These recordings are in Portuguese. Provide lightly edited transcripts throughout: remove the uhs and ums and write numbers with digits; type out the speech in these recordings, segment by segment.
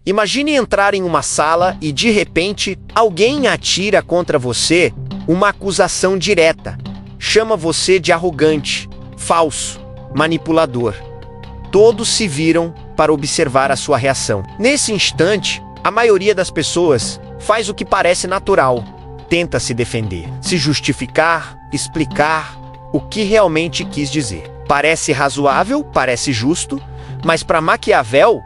Imagine entrar em uma sala e, de repente, alguém atira contra você uma acusação direta. Chama você de arrogante, falso, manipulador. Todos se viram para observar a sua reação. Nesse instante, a maioria das pessoas faz o que parece natural. Tenta se defender, se justificar, explicar o que realmente quis dizer. Parece razoável, parece justo, mas para Maquiavel,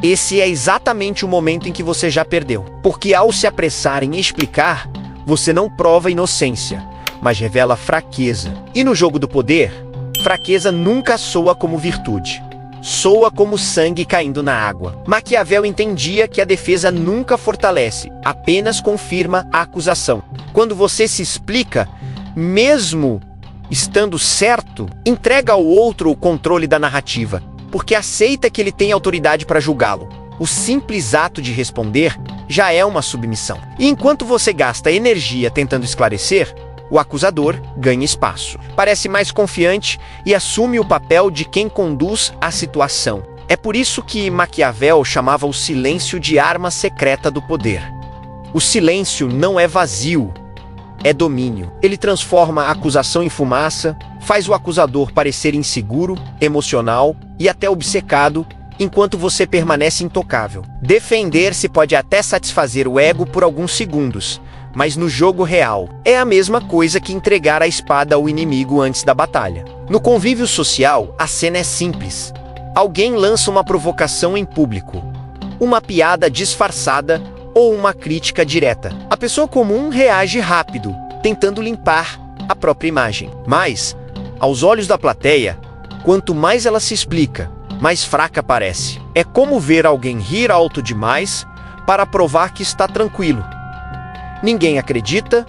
esse é exatamente o momento em que você já perdeu. Porque ao se apressar em explicar, você não prova inocência, mas revela fraqueza. E no jogo do poder, fraqueza nunca soa como virtude. Soa como sangue caindo na água. Maquiavel entendia que a defesa nunca fortalece, apenas confirma a acusação. Quando você se explica, mesmo estando certo, entrega ao outro o controle da narrativa, porque aceita que ele tem autoridade para julgá-lo. O simples ato de responder já é uma submissão. E enquanto você gasta energia tentando esclarecer, o acusador ganha espaço. Parece mais confiante e assume o papel de quem conduz a situação. É por isso que Maquiavel chamava o silêncio de arma secreta do poder. O silêncio não é vazio, é domínio. Ele transforma a acusação em fumaça, faz o acusador parecer inseguro, emocional e até obcecado, enquanto você permanece intocável. Defender-se pode até satisfazer o ego por alguns segundos, mas no jogo real, é a mesma coisa que entregar a espada ao inimigo antes da batalha. No convívio social, a cena é simples. Alguém lança uma provocação em público, uma piada disfarçada ou uma crítica direta. A pessoa comum reage rápido, tentando limpar a própria imagem. Mas, aos olhos da plateia, quanto mais ela se explica, mais fraca parece. É como ver alguém rir alto demais para provar que está tranquilo. Ninguém acredita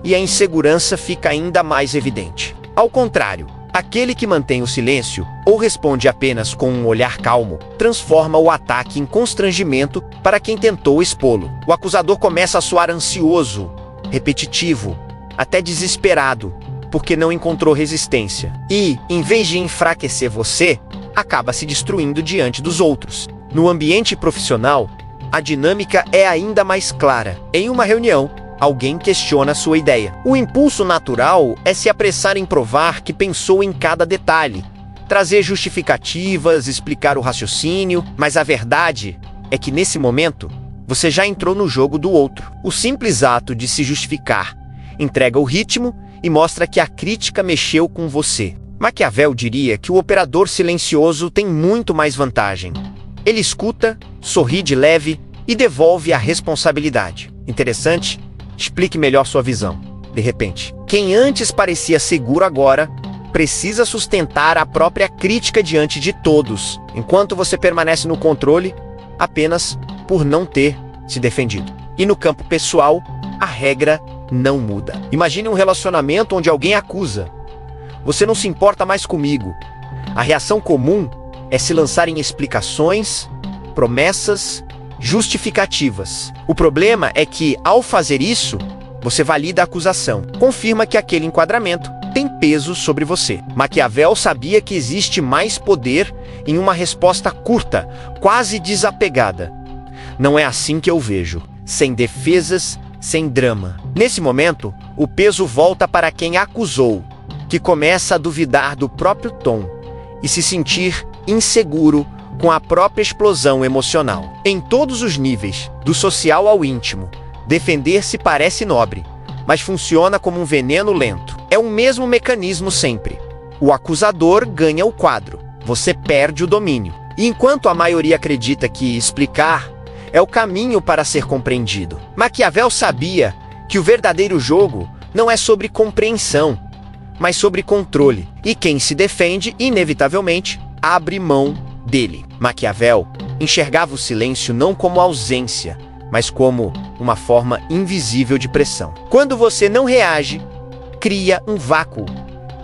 e a insegurança fica ainda mais evidente. Ao contrário, aquele que mantém o silêncio ou responde apenas com um olhar calmo, transforma o ataque em constrangimento para quem tentou expô-lo. O acusador começa a soar ansioso, repetitivo, até desesperado, porque não encontrou resistência. E, em vez de enfraquecer você, acaba se destruindo diante dos outros. No ambiente profissional, a dinâmica é ainda mais clara. Em uma reunião, alguém questiona sua ideia. O impulso natural é se apressar em provar que pensou em cada detalhe, trazer justificativas, explicar o raciocínio, mas a verdade é que nesse momento, você já entrou no jogo do outro. O simples ato de se justificar entrega o ritmo e mostra que a crítica mexeu com você. Maquiavel diria que o operador silencioso tem muito mais vantagem. Ele escuta, sorri de leve e devolve a responsabilidade. Interessante? Explique melhor sua visão. De repente, quem antes parecia seguro agora precisa sustentar a própria crítica diante de todos, enquanto você permanece no controle apenas por não ter se defendido. E no campo pessoal, a regra não muda. Imagine um relacionamento onde alguém acusa: "Você não se importa mais comigo." A reação comum é se lançar em explicações, promessas, justificativas. O problema é que, ao fazer isso, você valida a acusação, confirma que aquele enquadramento tem peso sobre você. Maquiavel sabia que existe mais poder em uma resposta curta, quase desapegada. Não é assim que eu vejo. Sem defesas, sem drama. Nesse momento, o peso volta para quem acusou, que começa a duvidar do próprio tom e se sentir inseguro com a própria explosão emocional. Em todos os níveis, do social ao íntimo, defender-se parece nobre, mas funciona como um veneno lento. É o mesmo mecanismo sempre. O acusador ganha o quadro, você perde o domínio. E enquanto a maioria acredita que explicar é o caminho para ser compreendido, Maquiavel sabia que o verdadeiro jogo não é sobre compreensão, mas sobre controle. E quem se defende, inevitavelmente, abre mão dele. Maquiavel enxergava o silêncio não como ausência, mas como uma forma invisível de pressão. Quando você não reage, cria um vácuo.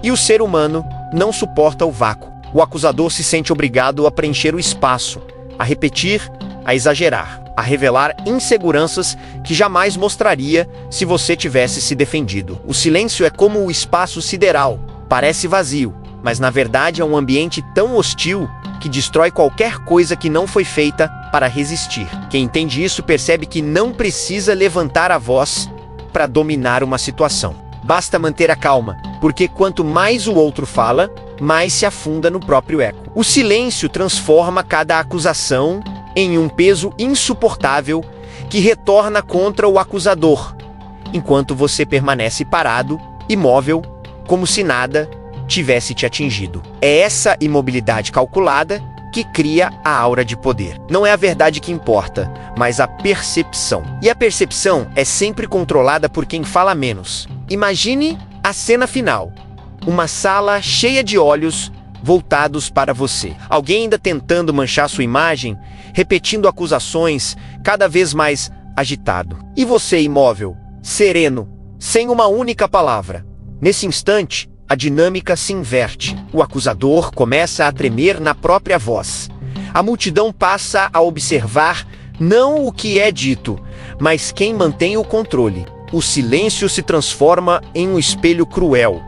E o ser humano não suporta o vácuo. O acusador se sente obrigado a preencher o espaço, a repetir, a exagerar, a revelar inseguranças que jamais mostraria se você tivesse se defendido. O silêncio é como o espaço sideral. Parece vazio, mas na verdade é um ambiente tão hostil que destrói qualquer coisa que não foi feita para resistir. Quem entende isso percebe que não precisa levantar a voz para dominar uma situação. Basta manter a calma, porque quanto mais o outro fala, mais se afunda no próprio eco. O silêncio transforma cada acusação em um peso insuportável que retorna contra o acusador, enquanto você permanece parado, imóvel, como se nada tivesse te atingido. É essa imobilidade calculada que cria a aura de poder. Não é a verdade que importa, mas a percepção. E a percepção é sempre controlada por quem fala menos. Imagine a cena final. Uma sala cheia de olhos voltados para você. Alguém ainda tentando manchar sua imagem, repetindo acusações, cada vez mais agitado. E você imóvel, sereno, sem uma única palavra. Nesse instante, a dinâmica se inverte. O acusador começa a tremer na própria voz. A multidão passa a observar não o que é dito, mas quem mantém o controle. O silêncio se transforma em um espelho cruel.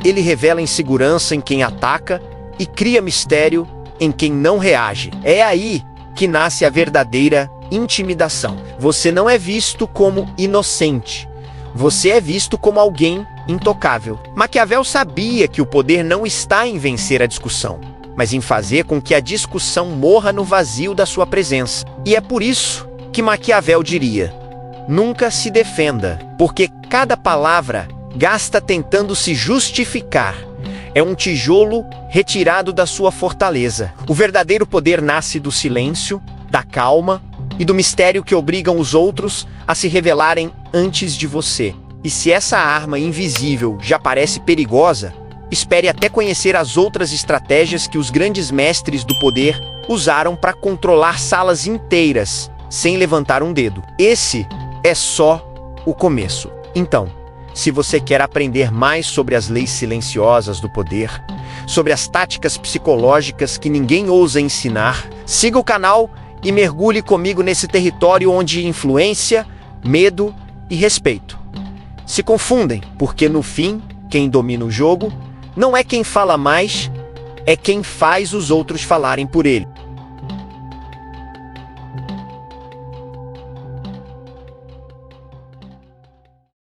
Ele revela insegurança em quem ataca e cria mistério em quem não reage. É aí que nasce a verdadeira intimidação. Você não é visto como inocente. Você é visto como alguém intocável. Maquiavel sabia que o poder não está em vencer a discussão, mas em fazer com que a discussão morra no vazio da sua presença. E é por isso que Maquiavel diria: nunca se defenda, porque cada palavra gasta tentando se justificar é um tijolo retirado da sua fortaleza. O verdadeiro poder nasce do silêncio, da calma e do mistério que obrigam os outros a se revelarem antes de você. E se essa arma invisível já parece perigosa, espere até conhecer as outras estratégias que os grandes mestres do poder usaram para controlar salas inteiras sem levantar um dedo. Esse é só o começo. Então, se você quer aprender mais sobre as leis silenciosas do poder, sobre as táticas psicológicas que ninguém ousa ensinar, siga o canal e mergulhe comigo nesse território onde influência, medo e respeito se confundem, porque no fim, quem domina o jogo não é quem fala mais, é quem faz os outros falarem por ele.